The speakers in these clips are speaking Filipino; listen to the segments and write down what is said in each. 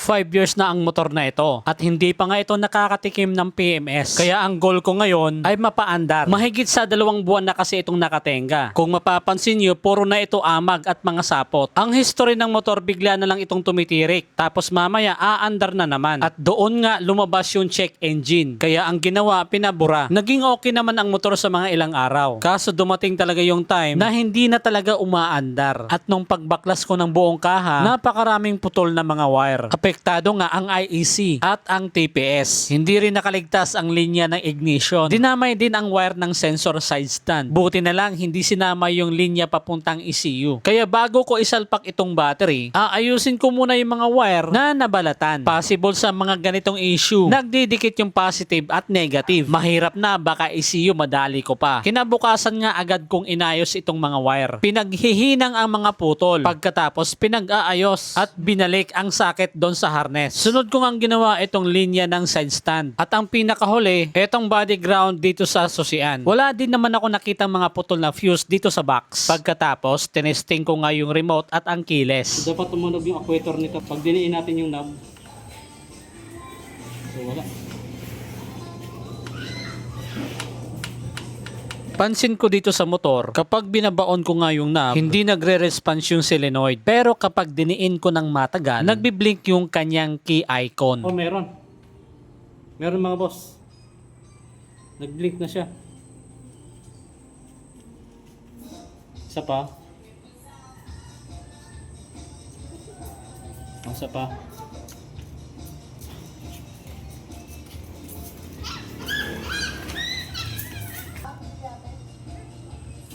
5 years na ang motor na ito at hindi pa nga ito nakakatikim ng PMS. Kaya ang goal ko ngayon ay mapaandar. Mahigit sa 2 buwan na kasi itong nakatenga. Kung mapapansin nyo, puro na ito amag at mga sapot. Ang history ng motor bigla na lang itong tumitirik. Tapos mamaya aandar na naman. At doon nga lumabas yung check engine. Kaya ang ginawa, pinabura. Naging okay naman ang motor sa mga ilang araw. Kaso dumating talaga yung time na hindi na talaga umaandar. At nung pagbaklas ko ng buong kaha, napakaraming putol na mga wire. Apektado nga ang IEC at ang TPS. Hindi rin nakaligtas ang linya ng ignition. Dinamay din ang wire ng sensor side stand. Buti na lang hindi sinama yung linya papuntang ECU. Kaya bago ko isalpak itong battery, aayusin ko muna yung mga wire na nabalatan. Possible sa mga ganitong issue, nagdidikit yung positive at negative. Mahirap na, baka ECU madali ko pa. Kinabukasan nga agad kong inayos itong mga wire. Pinaghihinang ang mga putol. Pagkatapos pinag-aayos at binalik ang socket doon sa harness. Sunod ko nga ginawa itong linya ng side stand. At ang pinakahuli, itong body ground dito sa susian. Wala din naman ako nakitang mga putol na fuse dito sa box. Pagkatapos, tinesting ko nga yung remote at ang keyless. Dapat tumunog yung actuator nito pag diniin natin yung knob. So wala. Pansin ko dito sa motor, kapag binabaon ko nga yung knob, hindi nagre-response yung solenoid. Pero kapag diniin ko ng matagal, nagbi-blink yung kanyang key icon. Oh, meron. Meron mga boss. Nag-blink na siya. Isa pa. Isa pa.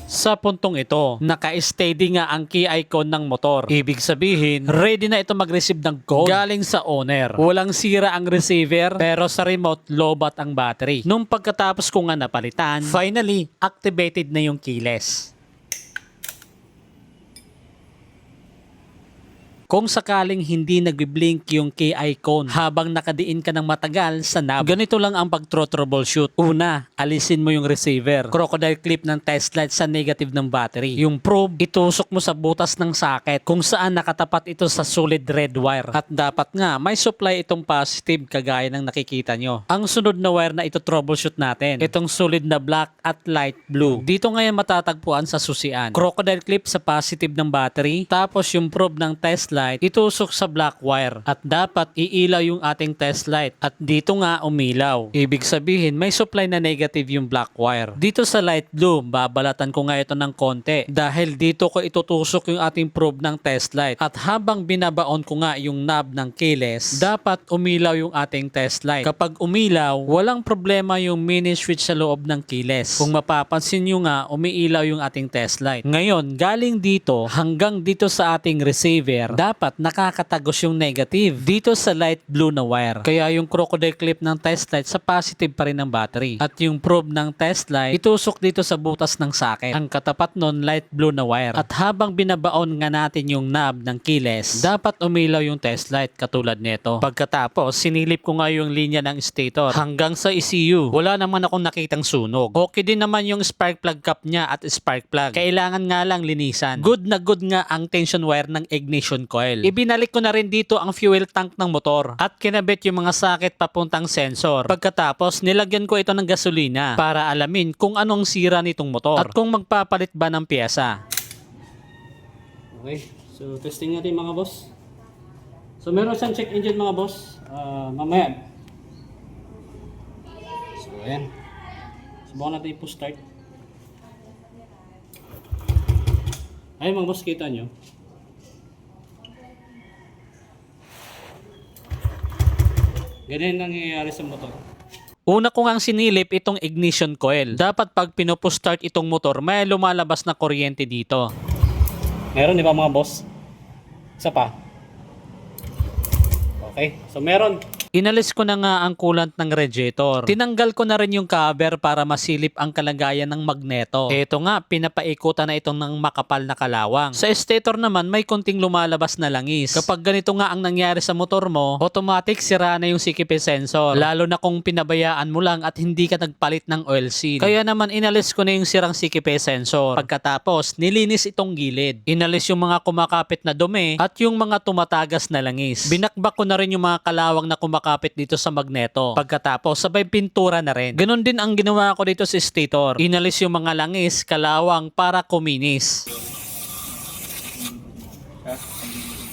Sa puntong ito, naka-steady nga ang key icon ng motor. Ibig sabihin, ready na ito mag-receive ng code galing sa owner. Walang sira ang receiver, pero sa remote, lobat ang battery. Nung pagkatapos ko nga napalitan, finally, activated na yung keyless. Kung sakaling hindi nagbi-blink yung key icon habang nakadiin ka ng matagal sa knob, ganito lang ang pag-troubleshoot. Una, alisin mo yung receiver. Crocodile clip ng test light sa negative ng battery. Yung probe, itusok mo sa butas ng socket kung saan nakatapat ito sa solid red wire. At dapat nga, may supply itong positive kagaya ng nakikita nyo. Ang sunod na wire na ito troubleshoot natin, itong solid na black at light blue. Dito ngayon matatagpuan sa susian. Crocodile clip sa positive ng battery, tapos yung probe ng test light itusok sa black wire at dapat iilaw yung ating test light at dito nga umilaw. Ibig sabihin may supply na negative yung black wire. Dito sa light blue, babalatan ko nga ito ng konti dahil dito ko itutusok yung ating probe ng test light at habang binabaon ko nga yung knob ng keyless, dapat umilaw yung ating test light. Kapag umilaw, walang problema yung mini switch sa loob ng keyless. Kung mapapansin nyo nga, umiilaw yung ating test light. Ngayon, galing dito hanggang dito sa ating receiver, dapat nakakatagos yung negative dito sa light blue na wire. Kaya yung crocodile clip ng test light sa positive pa rin ng battery. At yung probe ng test light itusok dito sa butas ng socket. Ang katapat nun light blue na wire. At habang binabaon nga natin yung knob ng keyless, dapat umilaw yung test light katulad nito. Pagkatapos, sinilip ko nga yung linya ng stator hanggang sa ECU. Wala naman akong nakitang sunog. Okay din naman yung spark plug cap niya at spark plug. Kailangan nga lang linisan. Good na good nga ang tension wire ng ignition coil. Ibinalik ko na rin dito ang fuel tank ng motor at kinabit yung mga socket papuntang sensor. Pagkatapos, nilagyan ko ito ng gasolina para alamin kung anong sira nitong motor at kung magpapalit ba ng pyesa. Okay, so testing natin mga boss. So meron siyang check engine mga boss. Mamaya. So ayan. Subukan natin i-push start. Ayun mga boss, kita nyo. Ganyan nangyayari sa motor. Una ko ngang sinilip itong ignition coil. Dapat pag pinupush-start itong motor, may lumalabas na kuryente dito. Meron di ba mga boss? Isa pa. Okay, so meron. Inalis ko na nga ang coolant ng radiator. Tinanggal ko na rin yung cover para masilip ang kalagayan ng magneto. Eto nga, pinapaikutan na itong ng makapal na kalawang. Sa stator naman, may konting lumalabas na langis. Kapag ganito nga ang nangyari sa motor mo, automatic sira na yung CKP sensor. Lalo na kung pinabayaan mo lang at hindi ka nagpalit ng oil seal. Kaya naman inalis ko na yung sirang CKP sensor. Pagkatapos, nilinis itong gilid. Inalis yung mga kumakapit na dumi at yung mga tumatagas na langis. Binakbak ko na rin yung mga kalawang na kumakapit dito sa magneto. Pagkatapos, sabay pintura na rin. Ganon din ang ginawa ko dito sa stator. Inalis yung mga langis, kalawang para kuminis.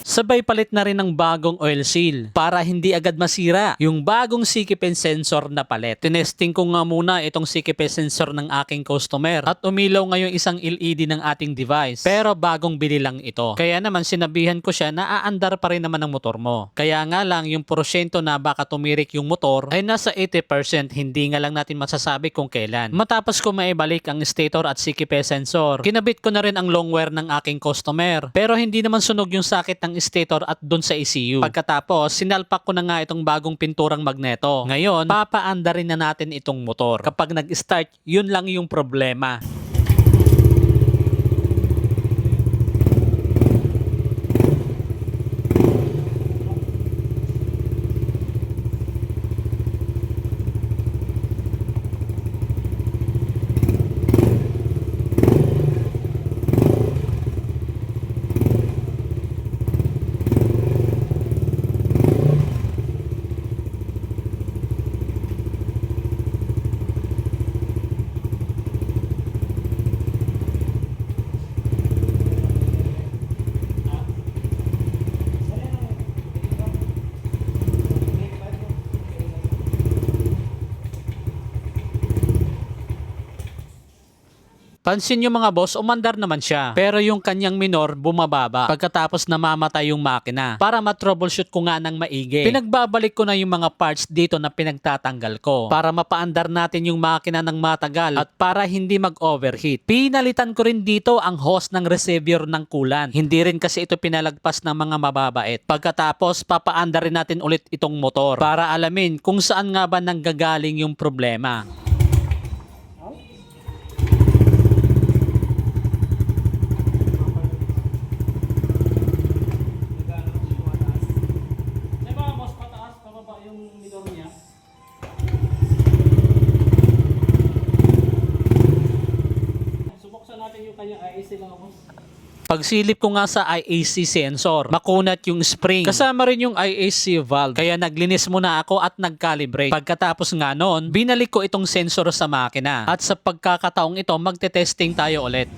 Sabay palit na rin ng bagong oil seal para hindi agad masira yung bagong CKP sensor na palit. Tinesting ko nga muna itong CKP sensor ng aking customer at umilaw ngayon isang LED ng ating device. Pero bagong bili lang ito. Kaya naman sinabihan ko siya na aandar pa rin naman ang motor mo. Kaya nga lang yung porsyento na baka tumirik yung motor ay nasa 80%, hindi nga lang natin masasabi kung kailan. Matapos ko maibalik ang stator at CKP sensor, kinabit ko na rin ang long wire ng aking customer. Pero hindi naman sunog yung sakit ng stator at dun sa ECU. Pagkatapos, sinalpak ko na nga itong bagong pinturang magneto. Ngayon, papaandarin na natin itong motor. Kapag nag-start, yun lang yung problema. Pansin nyo mga boss, umandar naman siya. Pero yung kanyang minor, bumababa. Pagkatapos namamatay yung makina. Para ma-troubleshoot ko nga ng maigi. Pinagbabalik ko na yung mga parts dito na pinagtatanggal ko. Para mapaandar natin yung makina ng matagal. At para hindi mag-overheat. Pinalitan ko rin dito ang hose ng receiver ng coolant. Hindi rin kasi ito pinalagpas ng mga mababait. Pagkatapos, papaandar rin natin ulit itong motor. Para alamin kung saan nga ba nanggagaling yung problema. Pagsilip ko nga sa IAC sensor, makunat yung spring. Kasama rin yung IAC valve. Kaya naglinis muna ako at nag-calibrate. Pagkatapos nga noon, binalik ko itong sensor sa makina. At sa pagkakataong ito, magte-testing tayo ulit.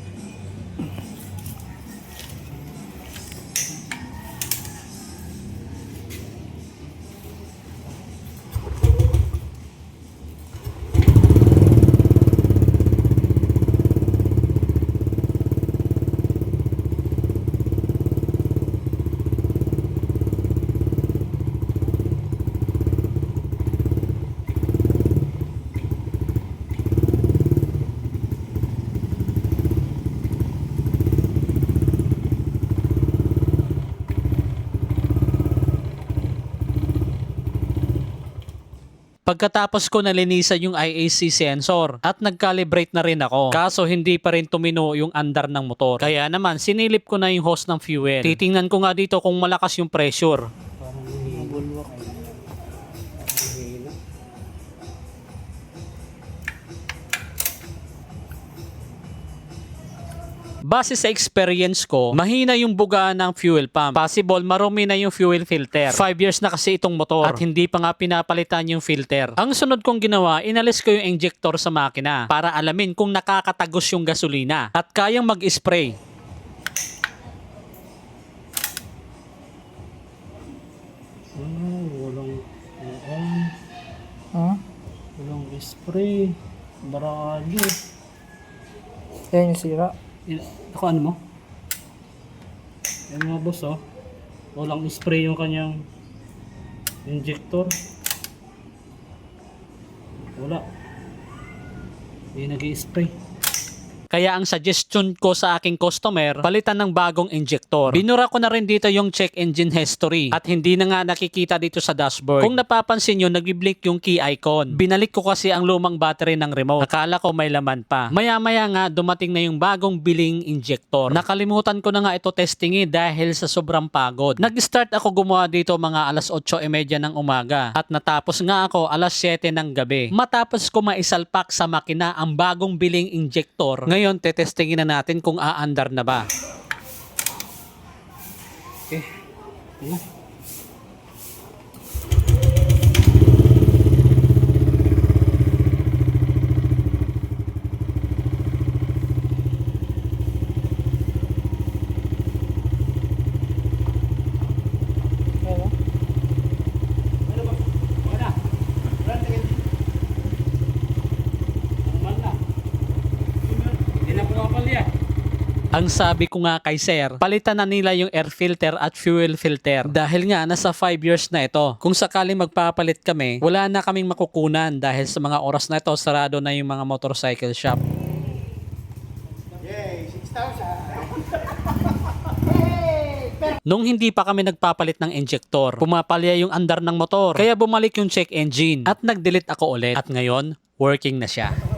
Pagkatapos ko nalinisan yung IAC sensor at nag-calibrate na rin ako. Kaso hindi pa rin tumino yung andar ng motor. Kaya naman sinilip ko na yung hose ng fuel. Titingnan ko nga dito kung malakas yung pressure. Base sa experience ko, mahina yung buga ng fuel pump. Possible marumi na yung fuel filter. 5 years na kasi itong motor at hindi pa nga pinapalitan yung filter. Ang sunod kong ginawa, inalis ko yung injector sa makina para alamin kung nakakatagos yung gasolina at kayang mag-spray. Walang spray. Barado. Yan yung sira. Ako ano mo? Yan mga boss oh. Walang spray yung kanyang injector. Wala. Hindi nag-i-spray. Kaya ang suggestion ko sa aking customer, palitan ng bagong injector. Binura ko na rin dito yung check engine history at hindi na nga nakikita dito sa dashboard. Kung napapansin nyo, nag-blink yung key icon. Binalik ko kasi ang lumang battery ng remote. Akala ko may laman pa. Maya-maya nga, dumating na yung bagong biling injector. Nakalimutan ko na nga ito testingin dahil sa sobrang pagod. Nag-start ako gumawa dito mga alas 8:30 ng umaga at natapos nga ako alas 7 ng gabi. Matapos ko maisalpak sa makina ang bagong biling injector, ngayon tetestingin na natin kung aandar na ba. Okay. Ano? Ayan o. Ang sabi ko nga kay sir, palitan na nila yung air filter at fuel filter dahil nga nasa 5 years na ito. Kung sakaling magpapalit kami, wala na kaming makukunan dahil sa mga oras na ito sarado na yung mga motorcycle shop. Nung hindi pa kami nagpapalit ng injector, pumapalya yung andar ng motor. Kaya bumalik yung check engine at nag-delete ako ulit. At ngayon, working na siya.